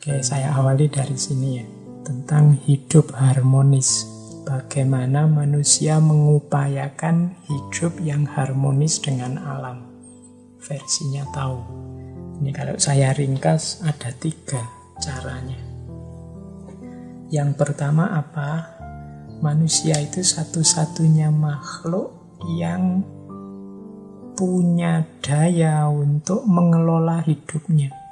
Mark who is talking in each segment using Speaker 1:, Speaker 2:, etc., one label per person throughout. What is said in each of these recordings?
Speaker 1: Oke, saya awali dari sini ya, tentang hidup harmonis. Bagaimana manusia mengupayakan hidup yang harmonis dengan alam. Versinya tahu. Ini kalau saya ringkas ada 3 caranya. Yang pertama apa? Manusia itu satu-satunya makhluk yang punya daya untuk mengelola hidupnya.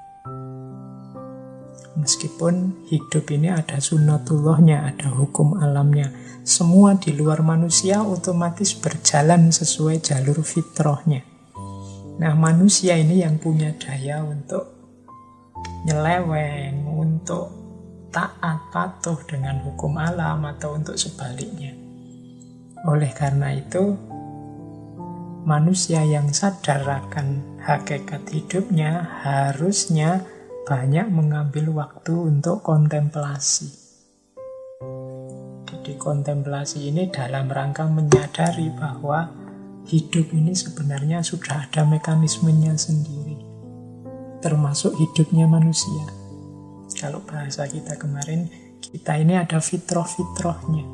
Speaker 1: Meskipun hidup ini ada sunnatullahnya, ada hukum alamnya. Semua di luar manusia otomatis berjalan sesuai jalur fitrahnya. Nah, manusia ini yang punya daya untuk nyeleweng, untuk taat, patuh dengan hukum alam atau untuk sebaliknya. Oleh karena itu, manusia yang sadar akan hakikat hidupnya harusnya banyak mengambil waktu untuk kontemplasi. Jadi kontemplasi ini dalam rangka menyadari bahwa hidup ini sebenarnya sudah ada mekanismenya sendiri, termasuk hidupnya manusia. Kalau bahasa kita kemarin, kita ini ada fitrah-fitrahnya.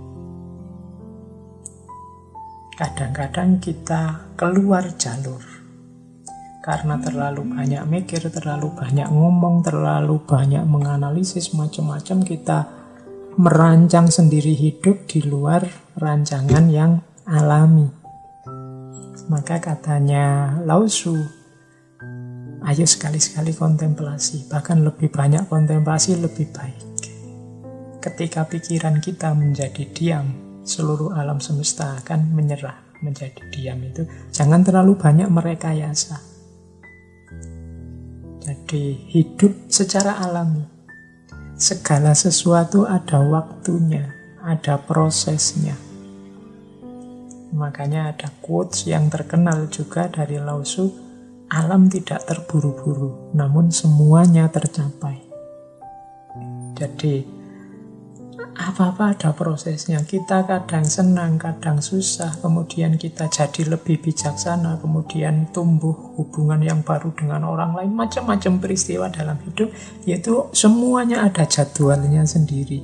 Speaker 1: Kadang-kadang kita keluar jalur karena terlalu banyak mikir, terlalu banyak ngomong, terlalu banyak menganalisis macam-macam, kita merancang sendiri hidup di luar rancangan yang alami. Maka katanya Lao Tzu, ayo sekali-sekali kontemplasi, bahkan lebih banyak kontemplasi lebih baik. Ketika pikiran kita menjadi diam, seluruh alam semesta akan menyerah menjadi diam itu. Jangan terlalu banyak merekayasa. Jadi hidup secara alami. Segala sesuatu ada waktunya, ada prosesnya. Makanya ada quotes yang terkenal juga dari Lao Tzu, alam tidak terburu-buru, namun semuanya tercapai. Jadi apa-apa ada prosesnya. Kita kadang senang, kadang susah, kemudian kita jadi lebih bijaksana, kemudian tumbuh hubungan yang baru dengan orang lain, macam-macam peristiwa dalam hidup, yaitu semuanya ada jadwalnya sendiri.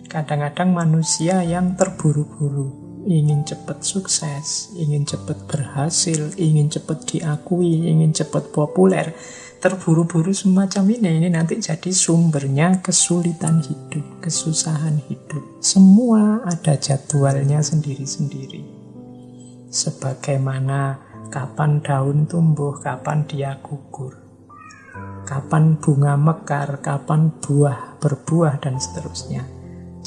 Speaker 1: Kadang-kadang manusia yang terburu-buru, ingin cepat sukses, ingin cepat berhasil, ingin cepat diakui, ingin cepat populer, terburu-buru semacam ini nanti jadi sumbernya kesulitan hidup, kesusahan hidup. Semua ada jadwalnya sendiri-sendiri. Sebagaimana kapan daun tumbuh, kapan dia gugur, kapan bunga mekar, kapan buah berbuah, dan seterusnya.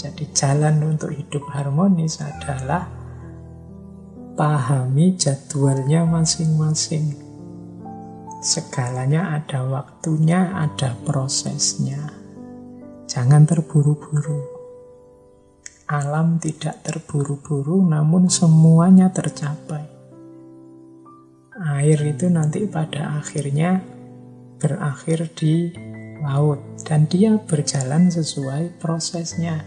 Speaker 1: Jadi jalan untuk hidup harmonis adalah pahami jadwalnya masing-masing. Segalanya ada waktunya, ada prosesnya. Jangan terburu-buru. Alam tidak terburu-buru, namun semuanya tercapai. Air itu nanti pada akhirnya berakhir di laut, dan dia berjalan sesuai prosesnya.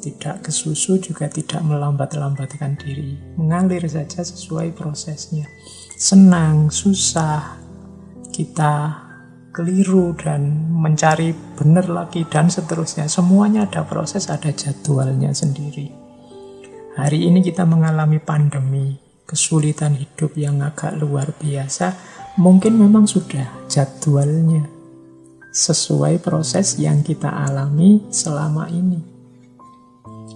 Speaker 1: Tidak kesusu, juga tidak melambat-lambatkan diri. Mengalir saja sesuai prosesnya. Senang, susah, kita keliru dan mencari benar lagi, dan seterusnya. Semuanya ada proses, ada jadwalnya sendiri. Hari ini kita mengalami pandemi, kesulitan hidup yang agak luar biasa. Mungkin memang sudah jadwalnya, sesuai proses yang kita alami selama ini.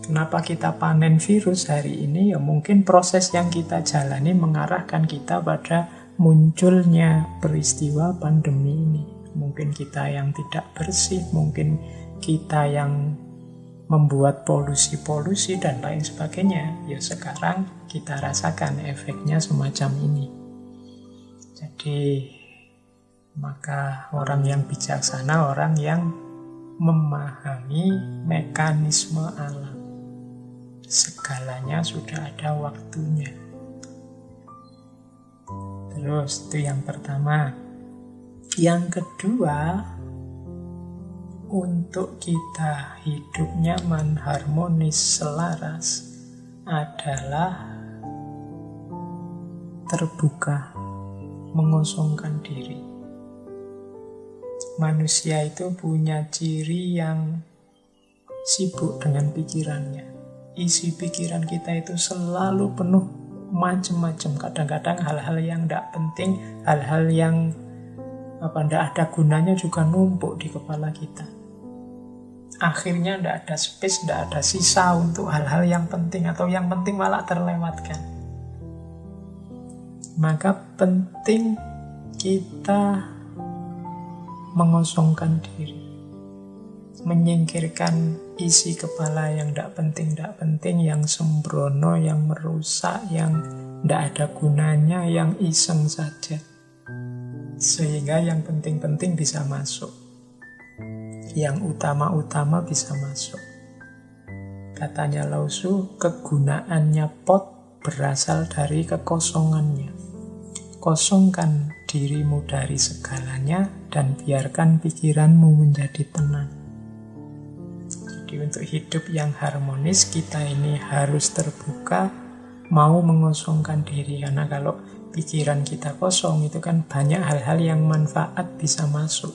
Speaker 1: Kenapa kita panen virus hari ini? Ya mungkin proses yang kita jalani mengarahkan kita pada munculnya peristiwa pandemi ini. Mungkin kita yang tidak bersih, mungkin kita yang membuat polusi-polusi dan lain sebagainya. Ya sekarang kita rasakan efeknya semacam ini. Jadi maka orang yang bijaksana, orang yang memahami mekanisme alam. Segalanya sudah ada waktunya. Terus itu yang pertama. Yang kedua, untuk kita hidup nyaman, harmonis, selaras adalah terbuka, mengosongkan diri. Manusia itu punya ciri yang sibuk dengan pikirannya. Isi pikiran kita itu selalu penuh macam-macam. Kadang-kadang hal-hal yang tidak penting, hal-hal yang tidak ada gunanya juga numpuk di kepala kita. Akhirnya tidak ada space, tidak ada sisa untuk hal-hal yang penting, atau yang penting malah terlewatkan. Maka penting kita mengosongkan diri, menyingkirkan isi kepala yang tidak penting, yang sembrono, yang merusak, yang tidak ada gunanya, yang iseng saja. Sehingga yang penting-penting bisa masuk, yang utama-utama bisa masuk. Katanya Lao Tzu, kegunaannya pot berasal dari kekosongannya. Kosongkan dirimu dari segalanya dan biarkan pikiranmu menjadi tenang. Jadi untuk hidup yang harmonis, kita ini harus terbuka, mau mengosongkan diri. Karena kalau pikiran kita kosong, itu kan banyak hal-hal yang manfaat bisa masuk.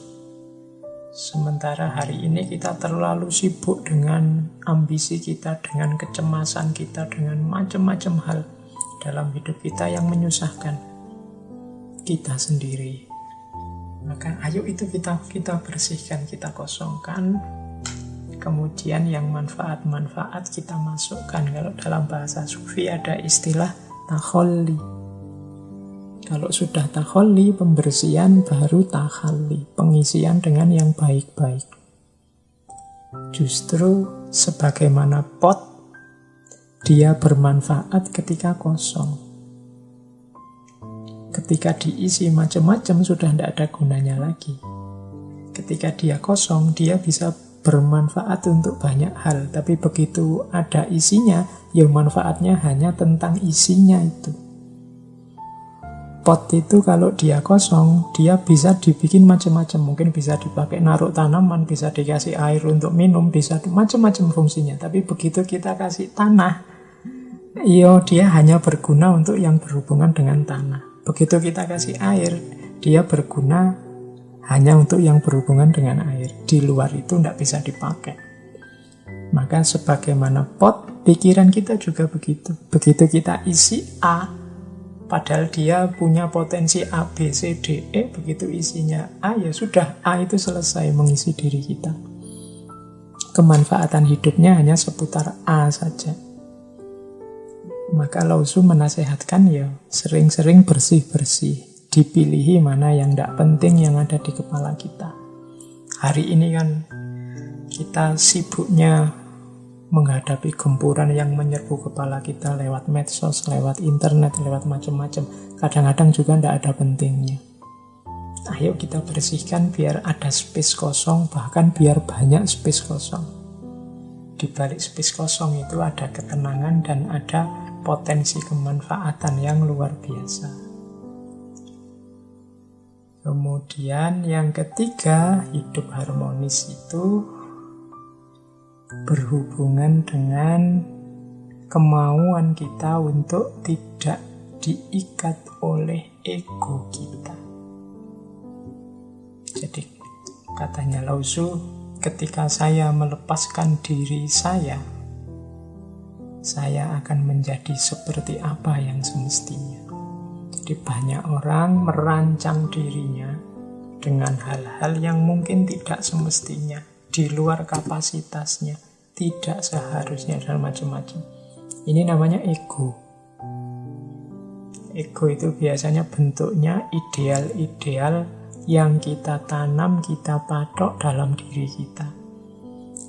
Speaker 1: Sementara hari ini kita terlalu sibuk dengan ambisi kita, dengan kecemasan kita, dengan macam-macam hal dalam hidup kita yang menyusahkan kita sendiri. Maka ayo itu kita bersihkan, kita kosongkan. Kemudian yang manfaat-manfaat kita masukkan. Kalau dalam bahasa Sufi ada istilah takholli. Kalau sudah takholli, pembersihan, baru takhalli, pengisian dengan yang baik-baik. Justru sebagaimana pot, dia bermanfaat ketika kosong. Ketika diisi macam-macam, sudah tidak ada gunanya lagi. Ketika dia kosong, dia bisa bermanfaat untuk banyak hal. Tapi begitu ada isinya, ya manfaatnya hanya tentang isinya itu. Pot itu kalau dia kosong, dia bisa dibikin macam-macam. Mungkin bisa dipakai naruh tanaman, bisa dikasih air untuk minum, bisa macam-macam fungsinya. Tapi begitu kita kasih tanah, dia hanya berguna untuk yang berhubungan dengan tanah. Begitu kita kasih air, dia berguna hanya untuk yang berhubungan dengan air. Di luar itu tidak bisa dipakai. Maka sebagaimana pot, pikiran kita juga begitu. Begitu kita isi A, padahal dia punya potensi A, B, C, D, E. Begitu isinya A, ya sudah, A itu selesai mengisi diri kita. Kemanfaatan hidupnya hanya seputar A saja. Maka Lao Tzu menasehatkan ya sering-sering bersih-bersih. Dipilihi mana yang tidak penting yang ada di kepala kita. Hari ini kan kita sibuknya menghadapi gempuran yang menyerbu kepala kita lewat medsos, lewat internet, lewat macam-macam. Kadang-kadang juga tidak ada pentingnya. Ayo kita bersihkan biar ada space kosong, bahkan biar banyak space kosong. Di balik space kosong itu ada ketenangan dan ada potensi kemanfaatan yang luar biasa. Kemudian yang ketiga, hidup harmonis itu berhubungan dengan kemauan kita untuk tidak diikat oleh ego kita. Jadi katanya Lao Tzu, ketika saya melepaskan diri saya akan menjadi seperti apa yang semestinya. Jadi banyak orang merancang dirinya dengan hal-hal yang mungkin tidak semestinya, di luar kapasitasnya, tidak seharusnya, dan macam-macam. Ini namanya ego. Ego itu biasanya bentuknya ideal-ideal yang kita tanam, kita patok dalam diri kita.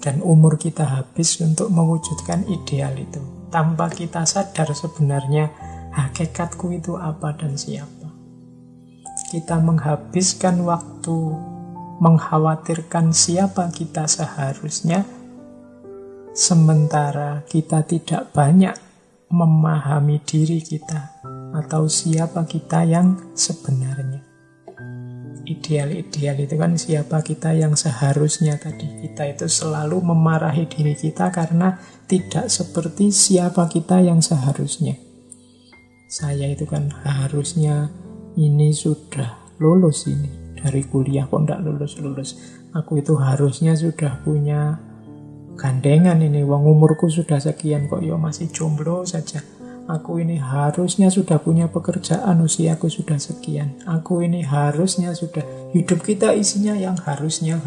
Speaker 1: Dan umur kita habis untuk mewujudkan ideal itu. Tanpa kita sadar sebenarnya hakikatku itu apa dan siapa. Kita menghabiskan waktu mengkhawatirkan siapa kita seharusnya, sementara kita tidak banyak memahami diri kita atau siapa kita yang sebenarnya. Ideal-ideal itu kan siapa kita yang seharusnya tadi. Kita itu selalu memarahi diri kita karena tidak seperti siapa kita yang seharusnya. Saya itu kan harusnya ini sudah lulus ini, dari kuliah kok ndak lulus-lulus. Aku itu harusnya sudah punya gandengan ini, wong umurku sudah sekian kok yo masih jomblo saja. Aku ini harusnya sudah punya pekerjaan, usiaku sudah sekian. Aku ini harusnya sudah, hidup kita isinya yang harusnya.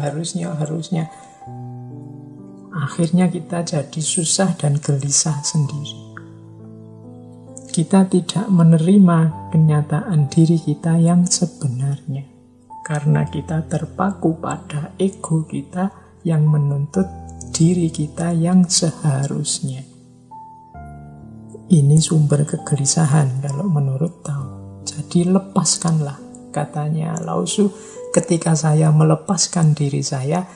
Speaker 1: Akhirnya kita jadi susah dan gelisah sendiri. Kita tidak menerima kenyataan diri kita yang sebenarnya. Karena kita terpaku pada ego kita yang menuntut diri kita yang seharusnya. Ini sumber kegelisahan kalau menurut Tao. Jadi lepaskanlah, katanya Lao Tzu. Ketika saya melepaskan diri saya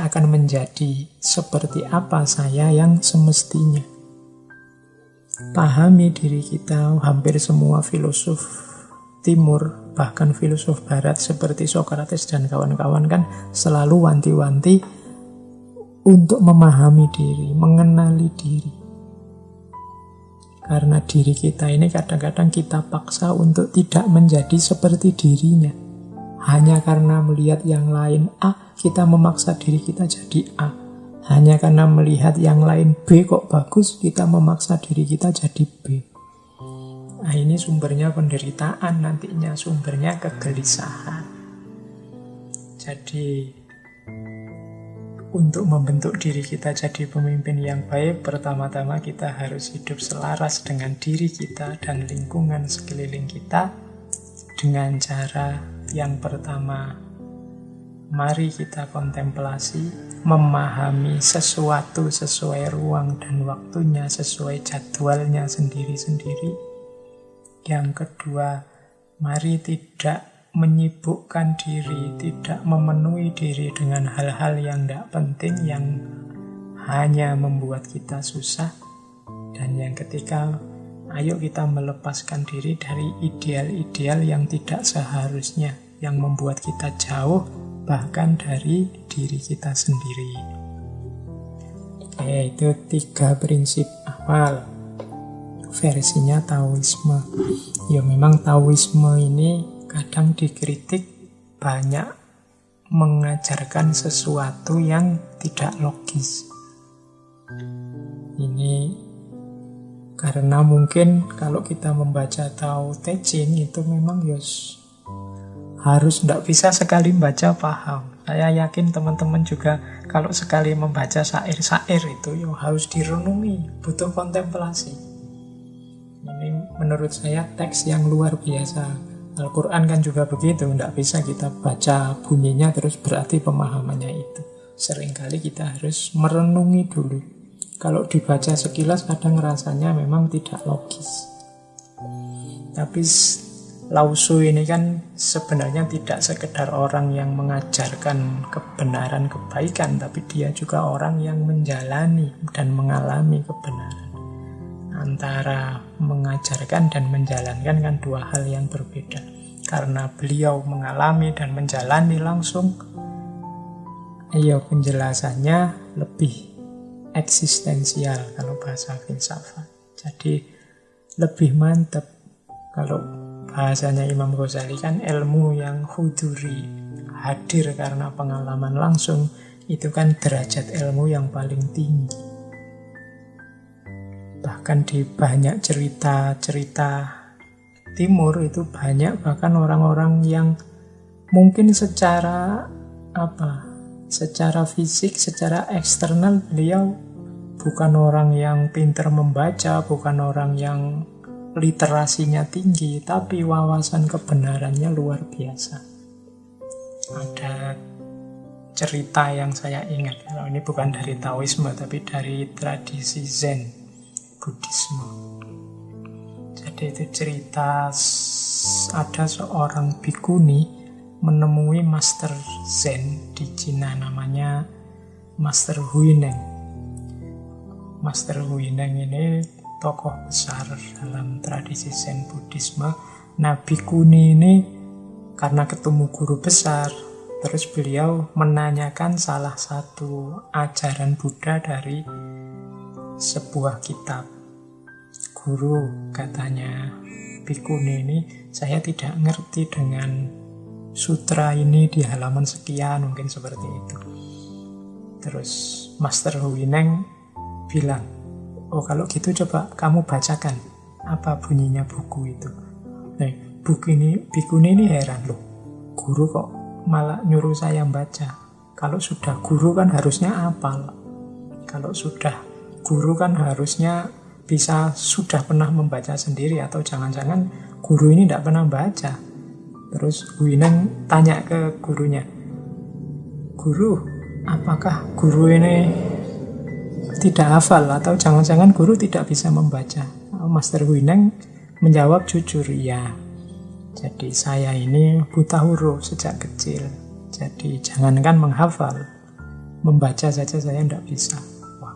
Speaker 1: akan menjadi seperti apa saya yang semestinya. Pahami diri kita. Hampir semua filosof timur, bahkan filosof barat seperti Socrates dan kawan-kawan kan selalu wanti-wanti untuk memahami diri, mengenali diri. Karena diri kita ini kadang-kadang kita paksa untuk tidak menjadi seperti dirinya. Hanya karena melihat yang lain A, kita memaksa diri kita jadi A. Hanya karena melihat yang lain B kok bagus, kita memaksa diri kita jadi B. Nah, ini sumbernya penderitaan nantinya, sumbernya kegelisahan. Jadi, untuk membentuk diri kita jadi pemimpin yang baik, pertama-tama kita harus hidup selaras dengan diri kita dan lingkungan sekeliling kita dengan cara yang pertama, mari kita kontemplasi, memahami sesuatu sesuai ruang dan waktunya, sesuai jadwalnya sendiri-sendiri. Yang kedua, mari tidak menyibukkan diri, tidak memenuhi diri dengan hal-hal yang tidak penting, yang hanya membuat kita susah. Dan yang ketiga, ayo kita melepaskan diri dari ideal-ideal yang tidak seharusnya, yang membuat kita jauh bahkan dari diri kita sendiri. Oke, itu 3 prinsip awal versinya Taoisme. Ya memang Taoisme ini kadang dikritik banyak mengajarkan sesuatu yang tidak logis. Ini karena mungkin kalau kita membaca Tao Te Ching itu memang harus tidak bisa sekali baca paham. Saya yakin teman-teman juga kalau sekali membaca syair-syair itu harus direnungi, butuh kontemplasi. Ini menurut saya teks yang luar biasa. Al-Quran kan juga begitu, tidak bisa kita baca bunyinya terus berarti pemahamannya itu. Seringkali kita harus merenungi dulu. Kalau dibaca sekilas kadang rasanya memang tidak logis. Tapi Lao Tzu ini kan sebenarnya tidak sekedar orang yang mengajarkan kebenaran kebaikan, tapi dia juga orang yang menjalani dan mengalami kebenaran. Antara mengajarkan dan menjalankan kan dua hal yang berbeda. Karena beliau mengalami dan menjalani langsung, penjelasannya lebih eksistensial kalau bahasa filsafat. Jadi lebih mantap. Kalau bahasanya Imam Ghazali kan ilmu yang huduri, hadir karena pengalaman langsung, itu kan derajat ilmu yang paling tinggi. Bahkan di banyak cerita-cerita timur itu banyak bahkan orang-orang yang mungkin secara fisik, secara eksternal beliau bukan orang yang pintar membaca, bukan orang yang literasinya tinggi, tapi wawasan kebenarannya luar biasa. Ada cerita yang saya ingat, kalau ini bukan dari Taoisme tapi dari tradisi Zen Buddhisme. Jadi itu cerita ada seorang bhikkhuni menemui Master Zen di Cina, namanya Master Huineng. Master Huineng ini tokoh besar dalam tradisi Zen Buddhisme. Nah, bhikkhuni ini karena ketemu guru besar, terus beliau menanyakan salah satu ajaran Buddha dari sebuah kitab. Guru, katanya bhikkhuni ini, saya tidak ngerti dengan sutra ini di halaman sekian, mungkin seperti itu. Terus Master Huineng bilang, oh kalau gitu coba kamu bacakan apa bunyinya buku itu. Nah, bikuni ini heran loh, guru kok malah nyuruh saya baca. Kalau sudah guru kan harusnya hafal. Kalau sudah guru kan harusnya sudah pernah membaca sendiri, atau jangan-jangan guru ini tidak pernah baca. Terus Huineng tanya ke gurunya, guru, apakah guru ini tidak hafal atau jangan-jangan guru tidak bisa membaca? Master Huineng menjawab jujur, ya. Jadi saya ini buta huruf sejak kecil. Jadi jangankan menghafal, membaca saja saya tidak bisa. Wah,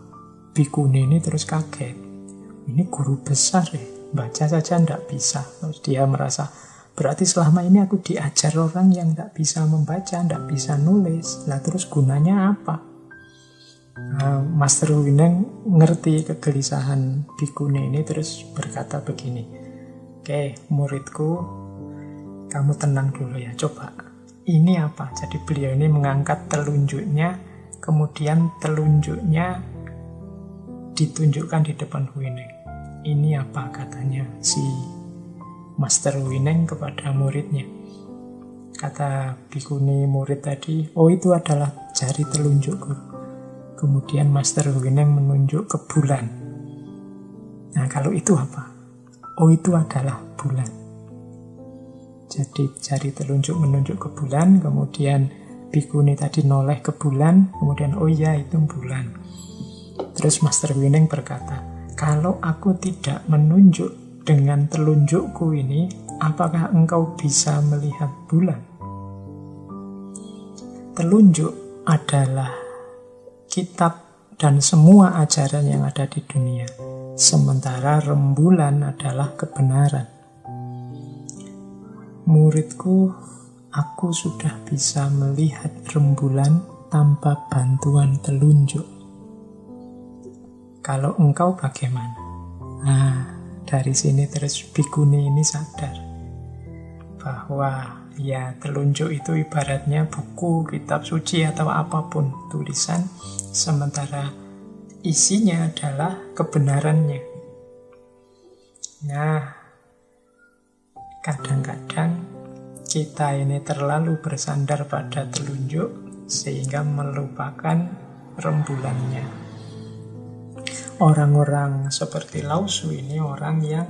Speaker 1: bikuni ini terus kaget. Ini guru besar ya, baca saja tidak bisa. Terus dia merasa, berarti selama ini aku diajar orang yang tidak bisa membaca, tidak bisa nulis. Lah terus gunanya apa? Master Huineng ngerti kegelisahan bikuni ini, terus berkata begini, oke muridku, kamu tenang dulu ya, coba. Ini apa? Jadi beliau ini mengangkat telunjuknya, kemudian telunjuknya ditunjukkan di depan Huineng. Ini apa, katanya si Master Huineng kepada muridnya. Kata bikuni murid tadi, oh itu adalah jari telunjukku. Kemudian Master Huineng menunjuk ke bulan. Nah kalau itu apa? Oh itu adalah bulan. Jadi jari telunjuk menunjuk ke bulan, kemudian bikuni tadi noleh ke bulan, kemudian oh iya itu bulan. Terus Master Huineng berkata, kalau aku tidak menunjuk dengan telunjukku ini, apakah engkau bisa melihat bulan? Telunjuk adalah kitab dan semua ajaran yang ada di dunia, sementara rembulan adalah kebenaran. Muridku, aku sudah bisa melihat rembulan tanpa bantuan telunjuk. Kalau engkau bagaimana? Nah, dari sini terus bikuni ini sadar bahwa ya telunjuk itu ibaratnya buku, kitab suci atau apapun tulisan, sementara isinya adalah kebenarannya. Nah, kadang-kadang kita ini terlalu bersandar pada telunjuk sehingga melupakan rembulannya. Orang-orang seperti Lao Tzu ini orang yang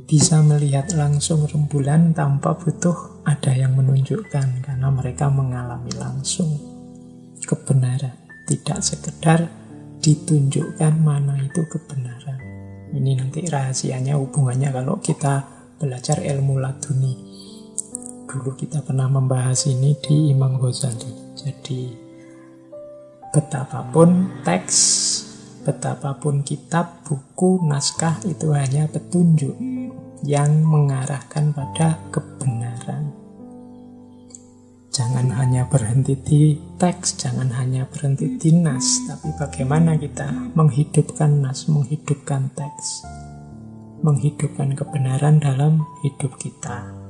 Speaker 1: bisa melihat langsung rembulan tanpa butuh ada yang menunjukkan, karena mereka mengalami langsung kebenaran, tidak sekedar ditunjukkan mana itu kebenaran. Ini nanti rahasianya, hubungannya kalau kita belajar ilmu laduni. Dulu kita pernah membahas ini di Imam Ghazali. Jadi betapapun teks, betapapun kitab, buku, naskah itu hanya petunjuk yang mengarahkan pada kebenaran. Jangan hanya berhenti di teks, jangan hanya berhenti di nas, tapi bagaimana kita menghidupkan nas, menghidupkan teks, menghidupkan kebenaran dalam hidup kita.